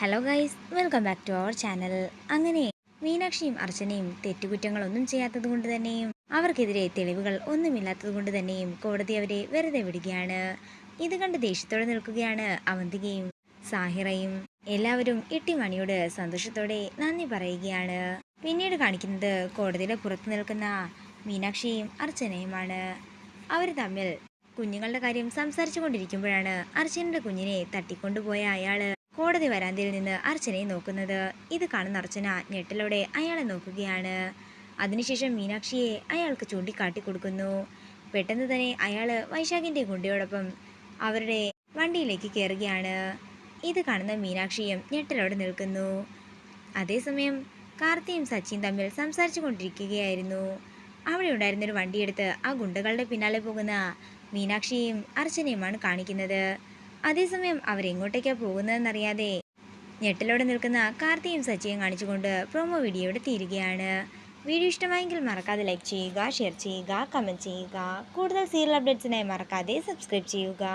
Hello guys, welcome back to our channel. അങ്ങനെ മീനാക്ഷിയും അർച്ചനയും തെറ്റുകുറ്റങ്ങളൊന്നും ചെയ്യാത്തത് കൊണ്ട് തന്നെയും അവർക്കെതിരെ തെളിവുകൾ ഒന്നുമില്ലാത്തത് കൊണ്ട് തന്നെയും കോടതി അവരെ വെറുതെ വിടുകയാണ്. ഇത് കണ്ട് ദേഷ്യത്തോടെ നിൽക്കുകയാണ് അവന്തികയും സാഹിറയും. എല്ലാവരും ഇട്ടിമണിയോട് സന്തോഷത്തോടെ നന്ദി പറയുകയാണ്. പിന്നീട് കാണിക്കുന്നത് കോടതിയുടെ പുറത്തു നിൽക്കുന്ന മീനാക്ഷിയും അർച്ചനയുമാണ്. അവർ തമ്മിൽ കുഞ്ഞുങ്ങളുടെ കാര്യം സംസാരിച്ചു കൊണ്ടിരിക്കുമ്പോഴാണ് അർച്ചനയുടെ കുഞ്ഞിനെ തട്ടിക്കൊണ്ടുപോയ അയാള് കോടതി വരാന്തയിൽ നിന്ന് അർച്ചനയെ നോക്കുന്നത്. ഇത് കാണുന്ന അർച്ചന ഞെട്ടലോടെ അയാളെ നോക്കുകയാണ്. അതിനുശേഷം മീനാക്ഷിയെ അയാൾക്ക് ചൂണ്ടിക്കാട്ടി കൊടുക്കുന്നു. പെട്ടെന്ന് തന്നെ അയാൾ വൈശാഖിൻ്റെ ഗുണ്ടയോടൊപ്പം അവരുടെ വണ്ടിയിലേക്ക് കയറുകയാണ്. ഇത് കാണുന്ന മീനാക്ഷിയും ഞെട്ടലോടെ നിൽക്കുന്നു. അതേസമയം കാർത്തിയും സച്ചിയും തമ്മിൽ സംസാരിച്ചു കൊണ്ടിരിക്കുകയായിരുന്നു. അവിടെ ഉണ്ടായിരുന്നൊരു വണ്ടിയെടുത്ത് ആ ഗുണ്ടകളുടെ പിന്നാലെ പോകുന്ന മീനാക്ഷിയും അർച്ചനയുമാണ് കാണിക്കുന്നത്. അതേസമയം അവരെങ്ങോട്ടേക്കാണ് പോകുന്നതെന്നറിയാതെ ഞെട്ടലോടെ നിൽക്കുന്ന കാർത്തിയും സച്ചിയും കാണിച്ചുകൊണ്ട് പ്രൊമോ വീഡിയോയുടെ തീരുകയാണ്. വീഡിയോ ഇഷ്ടമായെങ്കിൽ മറക്കാതെ ലൈക്ക് ചെയ്യുക, ഷെയർ ചെയ്യുക, കമൻറ്റ് ചെയ്യുക. കൂടുതൽ സീരിയൽ അപ്ഡേറ്റ്സിനായി മറക്കാതെ സബ്സ്ക്രൈബ് ചെയ്യുക.